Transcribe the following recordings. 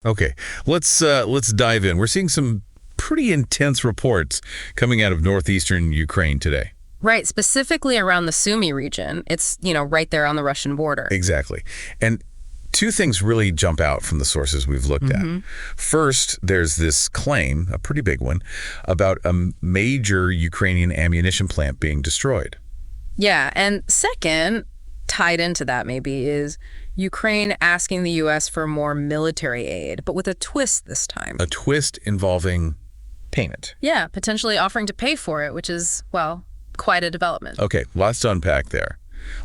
Okay, let's dive in. We're seeing some pretty intense reports coming out of northeastern Ukraine today. Right, specifically around the Sumy region. It's, right there on the Russian border. Exactly. And two things really jump out from the sources we've looked at. First, there's this claim, a pretty big one, about a major Ukrainian ammunition plant being destroyed. Yeah, and second, tied into that maybe, is Ukraine asking the U.S. for more military aid, but with a twist this time. A twist involving payment. Yeah, potentially offering to pay for it, which is, well, quite a development. Okay, lots to unpack there.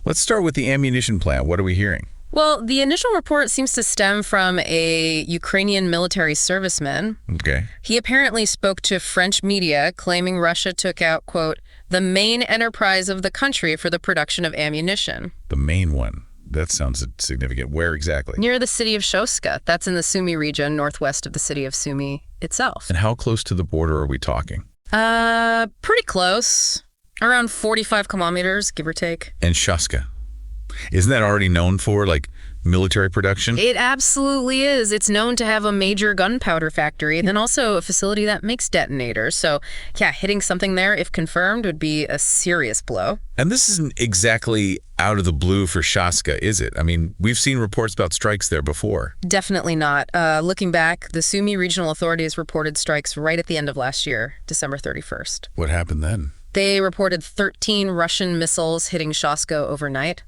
Let's start with the ammunition plant. What are we hearing? Well, the initial report seems to stem from a Ukrainian military serviceman. Okay. He apparently spoke to French media, claiming Russia took out, quote, the main enterprise of the country for the production of ammunition. The main one. That sounds significant. Where exactly? Near the city of Shostka. That's in the Sumy region, northwest of the city of Sumy itself. And how close to the border are we talking? Pretty close. Around 45 kilometers, give or take. And Shostka. Isn't that already known for, military production? It absolutely is. It's known to have a major gunpowder factory and then also a facility that makes detonators. So, yeah, hitting something there, if confirmed, would be a serious blow. And this isn't exactly out of the blue for Shostka, is it? I mean, we've seen reports about strikes there before. Definitely not. Looking back, the Sumy regional authorities reported strikes right at the end of last year, December 31st. What happened then? They reported 13 Russian missiles hitting Shostka overnight.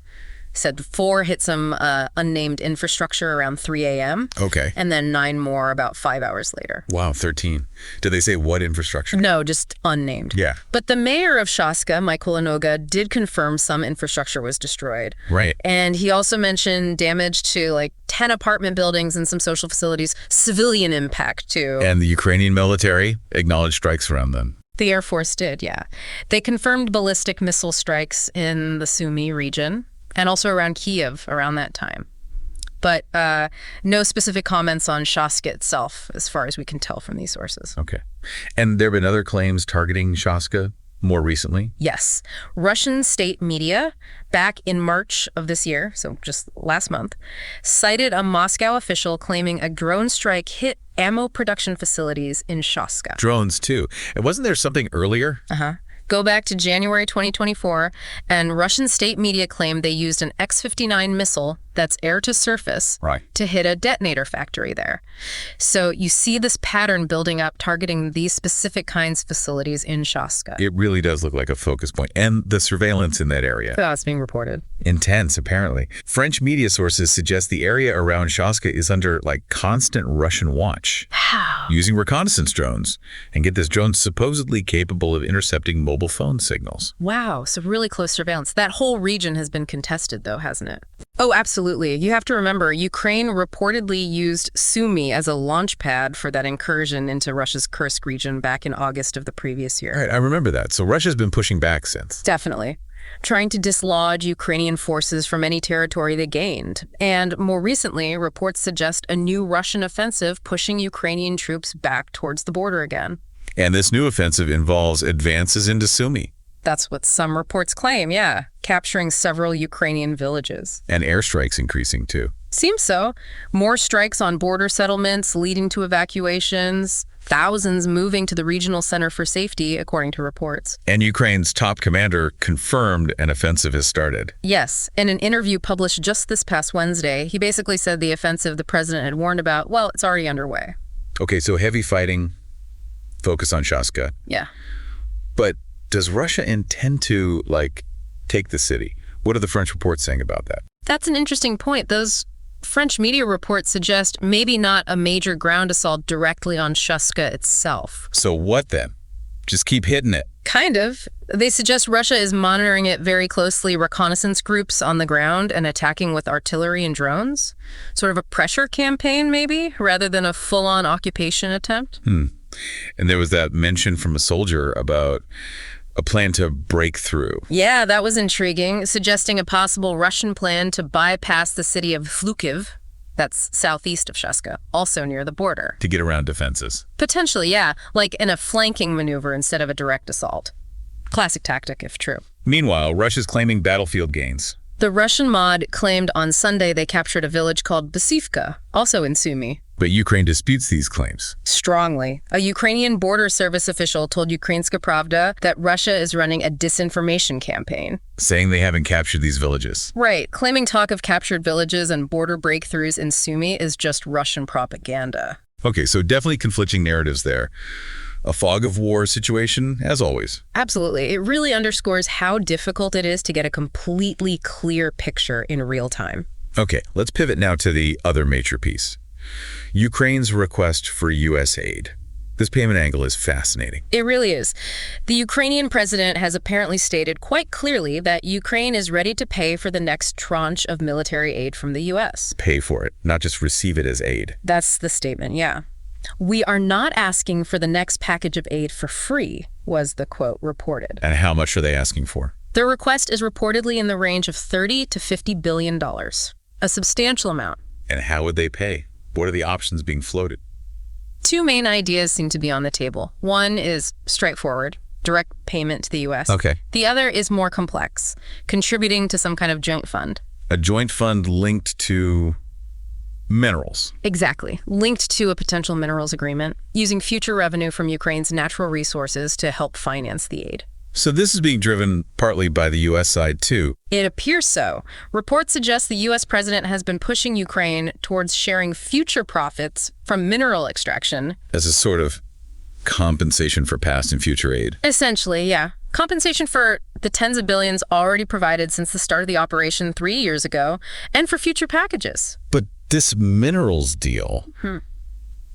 Said 4 hit some unnamed infrastructure around 3 a.m. Okay. And then 9 more about 5 hours later. Wow, 13. Did they say what infrastructure? No, just unnamed. Yeah. But the mayor of Shostka, Michael Onoga, did confirm some infrastructure was destroyed. Right. And he also mentioned damage to 10 apartment buildings and some social facilities, civilian impact too. And the Ukrainian military acknowledged strikes around them. The Air Force did, yeah. They confirmed ballistic missile strikes in the Sumy region and also around Kiev around that time. But no specific comments on Shostka itself, as far as we can tell from these sources. Okay. And there have been other claims targeting Shostka more recently? Yes. Russian state media, back in March of this year, so just last month, cited a Moscow official claiming a drone strike hit ammo production facilities in Shostka. Drones, too. And wasn't there something earlier? Go back to January 2024, and Russian state media claimed they used an X-59 missile that's air-to-surface to hit a detonator factory there. So you see this pattern building up, targeting these specific kinds of facilities in Shostka. It really does look like a focus point. And the surveillance in that area. That's being reported. Intense, apparently. French media sources suggest the area around Shostka is under, constant Russian watch. How? Using reconnaissance drones. And get this, drones supposedly capable of intercepting mobile phone signals. Wow, so really close surveillance. That whole region has been contested, though, hasn't it? Oh, absolutely. You have to remember, Ukraine reportedly used Sumy as a launch pad for that incursion into Russia's Kursk region back in August of the previous year. Right, I remember that. So Russia's been pushing back since. Definitely. Trying to dislodge Ukrainian forces from any territory they gained. And more recently, reports suggest a new Russian offensive pushing Ukrainian troops back towards the border again. And this new offensive involves advances into Sumy. That's what some reports claim, yeah. Capturing several Ukrainian villages. And airstrikes increasing, too. Seems so. More strikes on border settlements leading to evacuations. Thousands moving to the regional center for safety, according to reports. And Ukraine's top commander confirmed an offensive has started. Yes. In an interview published just this past Wednesday, he basically said the offensive the president had warned about, well, it's already underway. Okay, so heavy fighting, focus on Shostka. Yeah. But does Russia intend to, take the city? What are the French reports saying about that? That's an interesting point. Those French media reports suggest maybe not a major ground assault directly on Shostka itself. So what then? Just keep hitting it. Kind of. They suggest Russia is monitoring it very closely, reconnaissance groups on the ground and attacking with artillery and drones. Sort of a pressure campaign, maybe, rather than a full-on occupation attempt. And there was that mention from a soldier about a plan to break through. Yeah, that was intriguing, suggesting a possible Russian plan to bypass the city of Lviv, that's southeast of Shostka, also near the border. To get around defenses. Potentially, yeah, like in a flanking maneuver instead of a direct assault. Classic tactic, if true. Meanwhile, Russia's claiming battlefield gains. The Russian mod claimed on Sunday they captured a village called Basivka, also in Sumy. But Ukraine disputes these claims. Strongly. A Ukrainian border service official told Ukrainska Pravda that Russia is running a disinformation campaign. Saying they haven't captured these villages. Right. Claiming talk of captured villages and border breakthroughs in Sumy is just Russian propaganda. Okay, so definitely conflicting narratives there. A fog of war situation, as always. Absolutely. It really underscores how difficult it is to get a completely clear picture in real time. Okay, let's pivot now to the other major piece. Ukraine's request for U.S. aid. This payment angle is fascinating. It really is. The Ukrainian president has apparently stated quite clearly that Ukraine is ready to pay for the next tranche of military aid from the U.S. Pay for it, not just receive it as aid. That's the statement, yeah. We are not asking for the next package of aid for free, was the quote reported. And how much are they asking for? Their request is reportedly in the range of $30 to $50 billion, a substantial amount. And how would they pay? What are the options being floated? Two main ideas seem to be on the table. One is straightforward, direct payment to the U.S. Okay. The other is more complex, contributing to some kind of joint fund. A joint fund linked to minerals. Exactly. Linked to a potential minerals agreement, using future revenue from Ukraine's natural resources to help finance the aid. So this is being driven partly by the U.S. side, too. It appears so. Reports suggest the U.S. president has been pushing Ukraine towards sharing future profits from mineral extraction. As a sort of compensation for past and future aid. Essentially, yeah. Compensation for the tens of billions already provided since the start of the operation 3 years ago, and for future packages. But this minerals deal,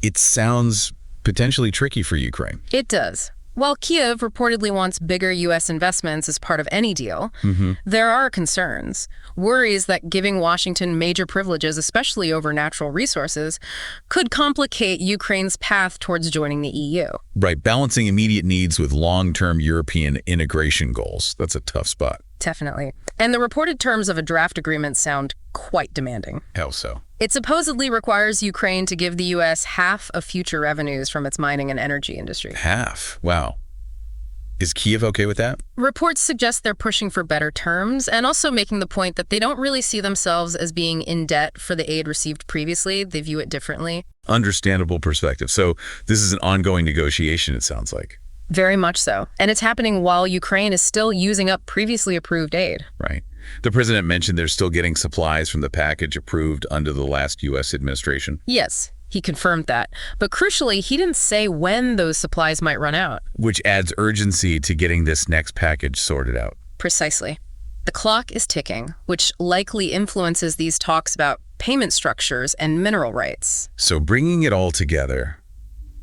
it sounds potentially tricky for Ukraine. It does. While Kiev reportedly wants bigger U.S. investments as part of any deal, there are concerns, worries that giving Washington major privileges, especially over natural resources, could complicate Ukraine's path towards joining the EU. Right, balancing immediate needs with long-term European integration goals. That's a tough spot. Definitely. And the reported terms of a draft agreement sound quite demanding. How so? It supposedly requires Ukraine to give the U.S. half of future revenues from its mining and energy industry. Half? Wow. Is Kiev okay with that? Reports suggest they're pushing for better terms and also making the point that they don't really see themselves as being in debt for the aid received previously. They view it differently. Understandable perspective. So this is an ongoing negotiation, it sounds like. Very much so. And it's happening while Ukraine is still using up previously approved aid. Right. The president mentioned they're still getting supplies from the package approved under the last U.S. administration. Yes, he confirmed that. But crucially, he didn't say when those supplies might run out. Which adds urgency to getting this next package sorted out. Precisely. The clock is ticking, which likely influences these talks about payment structures and mineral rights. So bringing it all together,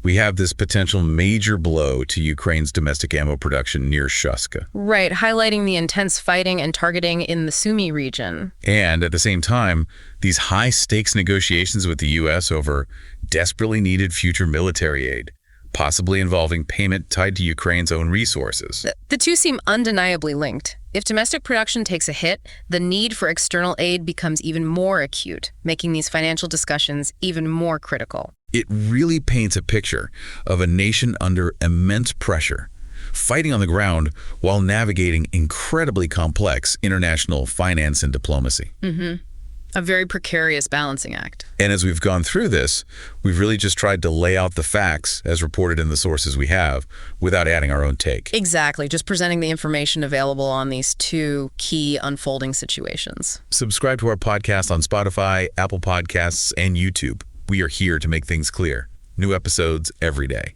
we have this potential major blow to Ukraine's domestic ammo production near Shostka. Right, highlighting the intense fighting and targeting in the Sumy region. And at the same time, these high-stakes negotiations with the U.S. over desperately needed future military aid, possibly involving payment tied to Ukraine's own resources. The two seem undeniably linked. If domestic production takes a hit, the need for external aid becomes even more acute, making these financial discussions even more critical. It really paints a picture of a nation under immense pressure, fighting on the ground while navigating incredibly complex international finance and diplomacy. A very precarious balancing act. And as we've gone through this, we've really just tried to lay out the facts as reported in the sources we have without adding our own take. Exactly, just presenting the information available on these two key unfolding situations. Subscribe to our podcast on Spotify, Apple Podcasts, and YouTube. We are here to make things clear. New episodes every day.